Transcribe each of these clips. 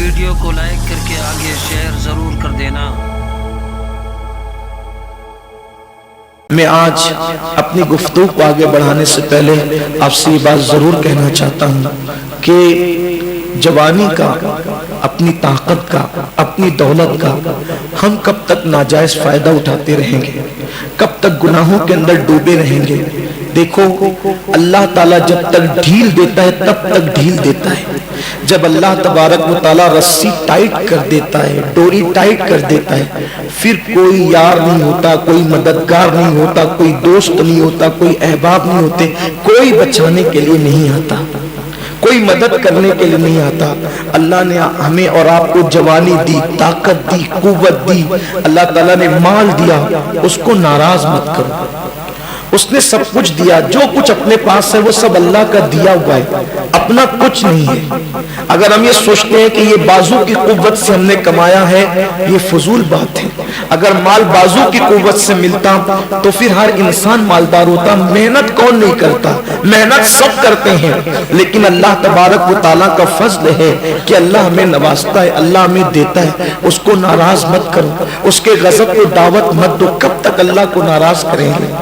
Video کو like کر کے آگے شیئر ضرور کر دینا۔ میں آج اپنی گفتگو کو آگے بڑھانے سے پہلے آپ سے یہ بات ضرور کہنا چاہتا ہوں کہ جوانی کا، اپنی طاقت کا، اپنی دولت کا ہم کب تک ناجائز فائدہ اٹھاتے رہیں گے؟ کب تک گناہوں کے اندر ڈوبے رہیں گے؟ دیکھو، اللہ تعالیٰ جب تک ڈھیل دیتا ہے تب تک ڈھیل دیتا ہے۔ جب اللہ تبارک و تعالیٰ رسی ٹائٹ کر دیتا ہے، ڈوری ٹائٹ کر دیتا ہے، پھر کوئی یار نہیں ہوتا، کوئی مددگار نہیں ہوتا، کوئی دوست نہیں ہوتا، کوئی احباب نہیں ہوتے، کوئی بچانے کے لیے نہیں آتا، کوئی مدد کرنے کے لیے نہیں آتا۔ اللہ نے ہمیں اور آپ کو جوانی دی، طاقت دی، قوت دی، اللہ تعالیٰ نے مال دیا، اس کو ناراض مت کرو۔ اس نے سب کچھ دیا، جو کچھ اپنے پاس ہے وہ سب اللہ کا دیا ہوا ہے، اپنا کچھ نہیں ہے۔ اگر ہم یہ سوچتے ہیں کہ یہ بازو کی قوت سے ہم نے کمایا ہے، یہ فضول بات ہے۔ اگر مال بازو کی قوت سے ملتا تو پھر ہر انسان مالدار ہوتا۔ محنت کون نہیں کرتا؟ محنت سب کرتے ہیں، لیکن اللہ تبارک و تعالیٰ کا فضل ہے کہ اللہ ہمیں نوازتا ہے، اللہ ہمیں دیتا ہے۔ اس کو ناراض مت کرو، اس کے غضب کو دعوت مت دو۔ کب تک اللہ کو ناراض کریں گے؟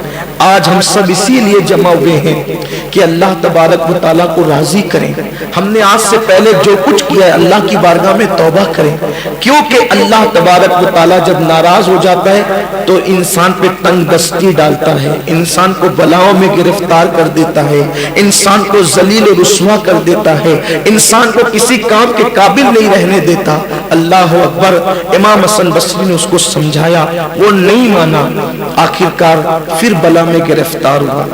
آج ہم سب اسی لیے جمع ہوئے ہیں کہ اللہ تبارک و تعالیٰ کو راضی کریں۔ ہم نے آج سے پہلے جو کچھ کیا ہے اللہ کی بارگاہ میں توبہ کریں، کیونکہ اللہ تبارک و تعالیٰ جب ناراض ہو جاتا ہے تو انسان پہ تنگ دستی ڈالتا ہے، انسان کو بلاؤں میں گرفتار کر دیتا ہے، انسان کو ذلیل و رسوا کر دیتا ہے، انسان کو کسی کام کے قابل نہیں رہنے دیتا۔ اللہ اکبر۔ امام حسن بصری نے اس کو سمجھایا، وہ نہیں مانا، آخرکار پھر بلا میں گرفتار ہوا۔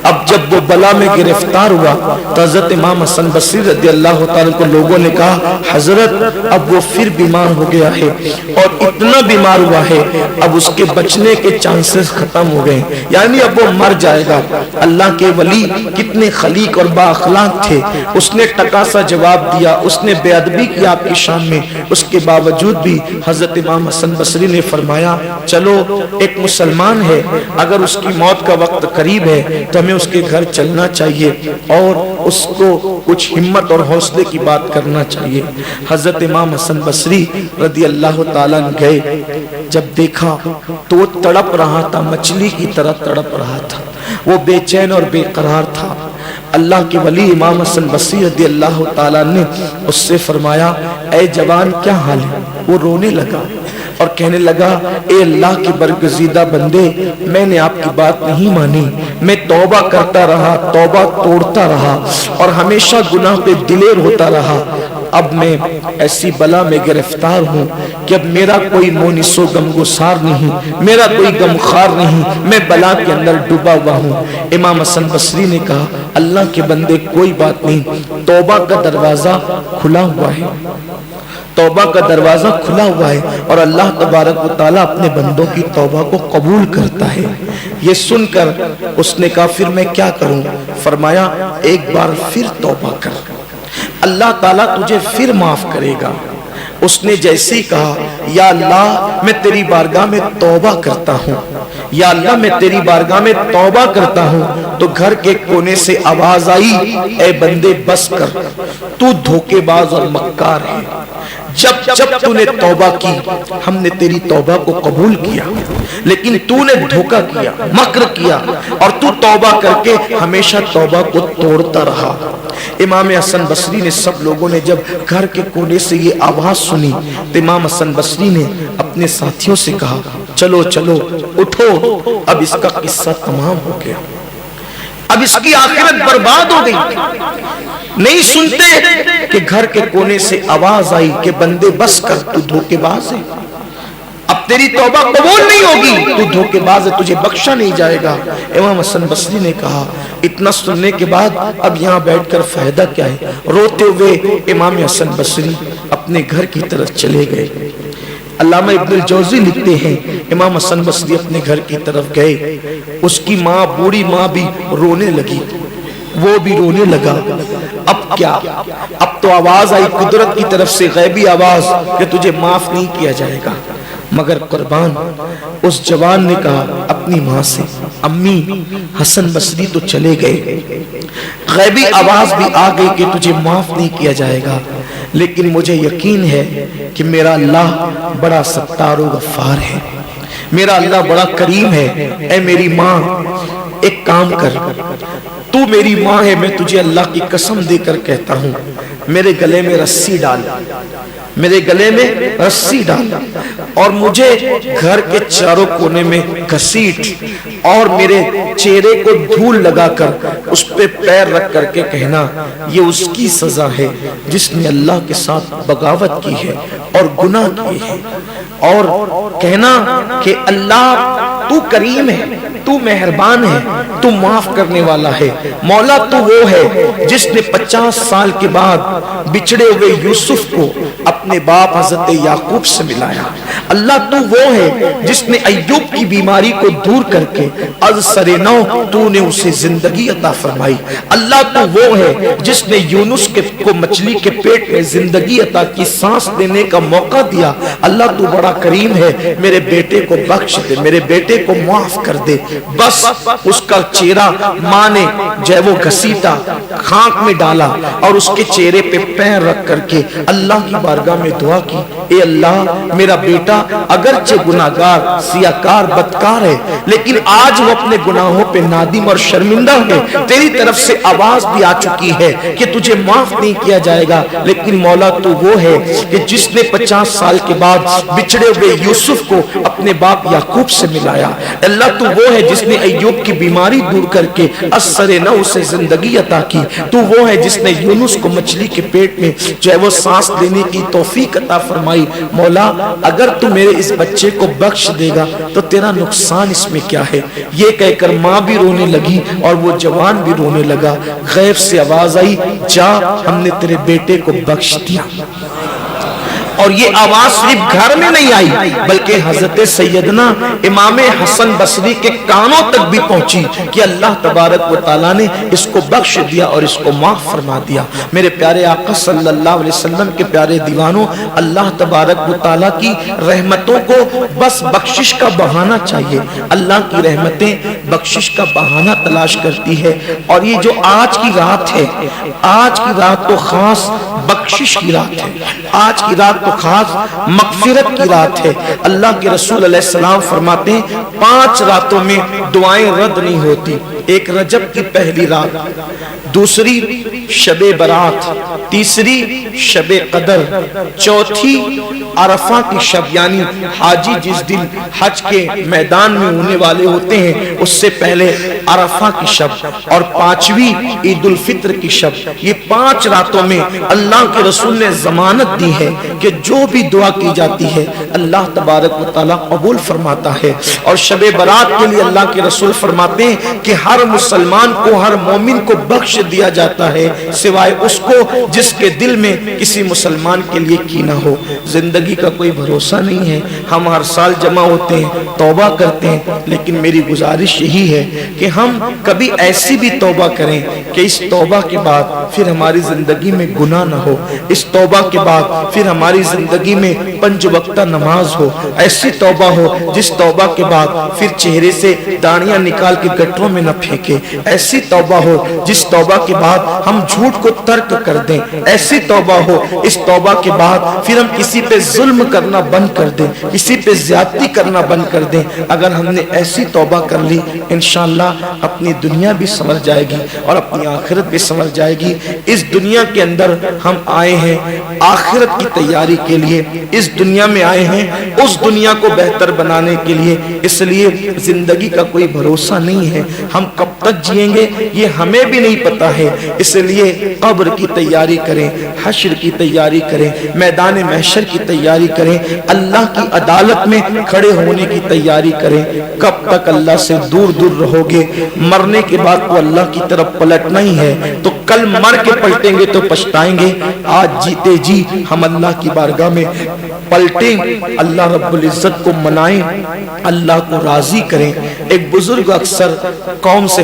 اب جب وہ بلا میں گرفتار ہوا تو حضرت امام حسن بصری رضی اللہ تعالیٰ کو لوگوں نے کہا، حضرت اب وہ پھر بیمار ہو گیا ہے اور اتنا بیمار ہوا ہے اب اس کے بچنے کے چانسز ختم ہو گئے، یعنی اب وہ مر جائے گا۔ اللہ کے ولی کتنے خلیق اور با اخلاق تھے، اس نے ٹکا سا جواب دیا، اس نے بے ادبی کی آپ کی شان میں۔ اس کے باوجود بھی حضرت امام حسن بصری نے فرمایا، چلو ایک مسلمان ہے، اگر اس کی موت کا وقت قریب ہے تو ہمیں اس کے گھر چلنا چاہیے اور اس کو کچھ ہمت اور حوصلے کی بات کرنا چاہیے۔ حضرت امام حسن بصری رضی اللہ تعالیٰ گئے، جب دیکھا تو وہ تڑپ رہا تھا، مچھلی کی طرح تڑپ رہا تھا، وہ بے چین اور بے قرار تھا۔ اللہ کے ولی امام حسن بصری رضی اللہ تعالیٰ نے اس سے فرمایا، اے جوان کیا حال ہے؟ وہ رونے لگا اور کہنے لگا، اے اللہ کے برگزیدہ بندے، میں نے آپ کی بات نہیں مانی، میں توبہ کرتا رہا، توبہ توڑتا رہا اور ہمیشہ گناہ پہ دلیر ہوتا رہا۔ اب میں ایسی بلا میں گرفتار ہوں کہ اب میرا کوئی مونس و غمگسار نہیں، میرا کوئی غمخوار نہیں، میں بلا کے اندر ڈوبا ہوا ہوں۔ امام حسن بصری نے کہا، اللہ کے بندے کوئی بات نہیں، توبہ کا دروازہ کھلا ہوا ہے، توبہ کا دروازہ کھلا ہوا ہے اور اللہ تبارک و تعالیٰ اپنے بندوں کی توبہ کو قبول کرتا ہے۔ یہ سن کر اس نے کہا، پھر میں کیا کروں؟ فرمایا، ایک بار پھر توبہ کر، اللہ تعالیٰ تجھے پھر معاف کرے گا۔ اس نے جیسے ہی کہا، یا اللہ میں تیری بارگاہ میں توبہ کرتا ہوں، یا اللہ میں تیری بارگاہ میں توبہ کرتا ہوں، تو گھر کے کونے سے آواز آئی، اے بندے بس کر، تو دھوکے باز اور مکار ہے۔ جب تو نے توبہ کی ہم نے تیری توبہ کو قبول کیا، لیکن تو نے دھوکہ کیا، مکر کیا اور تو توبہ کر کے ہمیشہ توبہ کو توڑتا رہا۔ امام حسن بصری نے، سب لوگوں نے جب گھر کے کونے سے یہ آواز سنی تو امام حسن بصری نے اپنے ساتھیوں سے کہا، چلو چلو اٹھو، اب اس کا قصہ تمام ہو گیا، اب اس کی آخرت برباد ہو گئی۔ نہیں سنتے کہ گھر کے کونے سے آواز آئی کہ بندے بس کر، تو دھوکے باز ہے، اب تیری توبہ قبول نہیں ہوگی، تو دھوکے باز ہے، تجھے بخشا نہیں جائے گا۔ امام حسن بصری نے کہا، اتنا سننے کے بعد اب یہاں بیٹھ کر فائدہ کیا ہے؟ روتے ہوئے امام حسن بصری اپنے گھر کی طرف چلے گئے۔ علامہ ابن الجوزی لکھتے ہیں، امام حسن بصری اپنے گھر کی طرف گئے، اس کی ماں، بوڑھی ماں بھی رونے لگی، وہ بھی رونے لگا۔ اب کیا؟ اب تو آواز آئی قدرت کی طرف سے، غیبی آواز کہ تجھے معاف نہیں کیا جائے گا، مگر قربان اس جوان نے کہا اپنی ماں سے، امی حسن بصری تو چلے گئے، غیبی آواز بھی آ گئی کہ تجھے معاف نہیں کیا جائے گا، لیکن مجھے یقین ہے کہ میرا اللہ بڑا ستار و غفار ہے، میرا اللہ بڑا کریم ہے۔ اے میری ماں ایک کام کر، تو میری ماں ہے، میں تجھے اللہ کی قسم دے کر کہتا ہوں، میرے گلے میں رسی ڈال، میرے گلے میں رسی ڈال اور مجھے گھر کے چاروں کونے میں گھسیٹ اور میرے چہرے کو دھول لگا کر اس پہ پیر رکھ کر کے کہنا یہ اس کی سزا ہے جس نے اللہ کے ساتھ بغاوت کی ہے اور گناہ کی ہے، اور کہنا کہ اللہ تو کریم ہے، تو مہربان ہے، تو معاف کرنے والا ہے، مولا تو وہ ہے جس نے 50 سال کے بعد بچھڑے ہوئے یوسف کو اپنے باپ حضرت یعقوب سے ملایا، اللہ تو وہ ہے جس نے ایوب کی بیماری کو دور کر کے از سر نو تو نے اسے زندگی عطا فرمائی، اللہ تو وہ ہے جس نے یونس کو مچھلی کے پیٹ میں زندگی عطا کی، سانس دینے کا موقع دیا، اللہ تو بڑا کریم ہے، میرے بیٹے کو بخش دے، میرے بیٹے کو معاف کر دے۔ بس اس کا چہرہ ماں نے جو وہ گھسیٹا، خاک میں ڈالا اور اس کے چہرے پہ پیر رکھ کر کے اللہ کی بارگاہ میں دعا کی، اے اللہ میرا بیٹا اگرچہ گناہگار، سیاکار، بدکار ہے، لیکن آج وہ اپنے گناہوں پہ نادم اور شرمندہ ہے، تیری طرف سے آواز بھی آ چکی ہے کہ تجھے معاف نہیں کیا جائے گا، لیکن مولا تو وہ ہے کہ جس نے 50 سال کے بعد بچھڑے ہوئے یوسف کو اپنے باپ یعقوب سے ملایا، اللہ تو وہ ہے جس نے ایوب کی بیماری دور کر کے اثر نو سے زندگی عطا کی، تو وہ ہے جس نے یونس کو مچھلی کے پیٹ میں جو ہے وہ سانس لینے کی توفیق عطا فرمائی، مولا اگر تو میرے اس بچے کو بخش دے گا تو تیرا نقصان اس میں کیا ہے؟ یہ کہہ کر ماں بھی رونے لگی اور وہ جوان بھی رونے لگا، غیب سے آواز آئی جا ہم نے تیرے بیٹے کو بخش دیا۔ اور یہ آواز صرف گھر میں نہیں آئی بلکہ حضرت سیدنا امام حسن بصری کے کانوں تک بھی پہنچی کہ اللہ تبارک و تعالیٰ نے اس کو بخش دیا اور اس کو معاف فرما دیا۔ میرے پیارے آقا صلی اللہ علیہ وسلم کے پیارے دیوانوں، اللہ تبارک و تعالیٰ کی رحمتوں کو بس بخشش کا بہانہ چاہیے، اللہ کی رحمتیں بخشش کا بہانہ تلاش کرتی ہے، اور یہ جو آج کی رات ہے، آج کی رات تو خاص بخشش کی رات ہے، آج کی رات تو خاص مغفرت کی رات ہے۔ اللہ کے رسول علیہ السلام فرماتے ہیں 5 راتوں میں دعائیں رد نہیں ہوتی، ایک رجب کی پہلی رات، دوسری شب برات، تیسری شب قدر، چوتھی عرفہ کی شب یعنی حاجی جس دن حج کے میدان میں ہونے والے ہوتے ہیں اس سے پہلے عرفہ کی شب، اور 5ویں عید الفطر کی شب۔ یہ 5 راتوں میں اللہ کے رسول نے ضمانت دی ہے کہ جو بھی دعا کی جاتی ہے اللہ تبارک و تعالیٰ قبول فرماتا ہے، اور شب برات کے لیے اللہ کے رسول فرماتے ہیں کہ ہر مسلمان کو، ہر مومن کو بخش دیا جاتا ہے سوائے اس کو جس کے دل میں کسی مسلمان کے لیے کینہ ہو۔ زندگی کا کوئی بھروسہ نہیں ہے، ہم ہر سال جمع ہوتے ہیں، توبہ کرتے ہیں، لیکن میری گزارش یہی ہے کہ ہم کبھی ایسی بھی توبہ کریں کہ اس توبہ کے بعد پھر ہماری زندگی میں گناہ نہ ہو، اس توبہ کے بعد پھر ہماری زندگی میں 5 وقتہ نماز ہو، ایسی توبہ ہو جس توبہ کے بعد پھر چہرے سے داڑیاں نکال کے گٹروں میں نہ پھینکے، ایسی توبہ ہو جس توبہ کے بعد ہم جھوٹ کو ترک کر دیں، ایسی توبہ ہو اس توبہ کے بعد پھر ہم کسی پہ ظلم کرنا بند کر دیں، کسی پہ زیادتی کرنا بند کر دیں۔ اگر ہم نے ایسی توبہ کر لی انشاءاللہ اپنی دنیا بھی سنور جائے گی اور اپنی آخرت بھی سنور جائے گی۔ اس دنیا کے اندر ہم آئے ہیں آخرت کی تیاری کے لیے، اس دنیا میں آئے ہیں اس دنیا کو بہتر بنانے کے لیے، اس لیے زندگی کا کوئی بھروسہ نہیں ہے، ہم کب تک جئیں گے یہ ہمیں بھی نہیں پتا ہے، اس لیے قبر کی تیاری کریں، حشر کی تیاری کریں، میدان محشر کی تیاری کریں، اللہ کی عدالت میں کھڑے ہونے کی تیاری کریں۔ کب تک اللہ سے دور دور رہو گے؟ مرنے کے بعد تو اللہ کی طرف پلٹنا ہی ہے، تو کل مر کے پلٹیں گے تو پچھتائیں گے، آج جیتے جی ہم اللہ کی بارگاہ میں پلٹیں، اللہ رب العزت کو منائیں، اللہ کو راضی کریں۔ ایک بزرگ اکثر قوم سے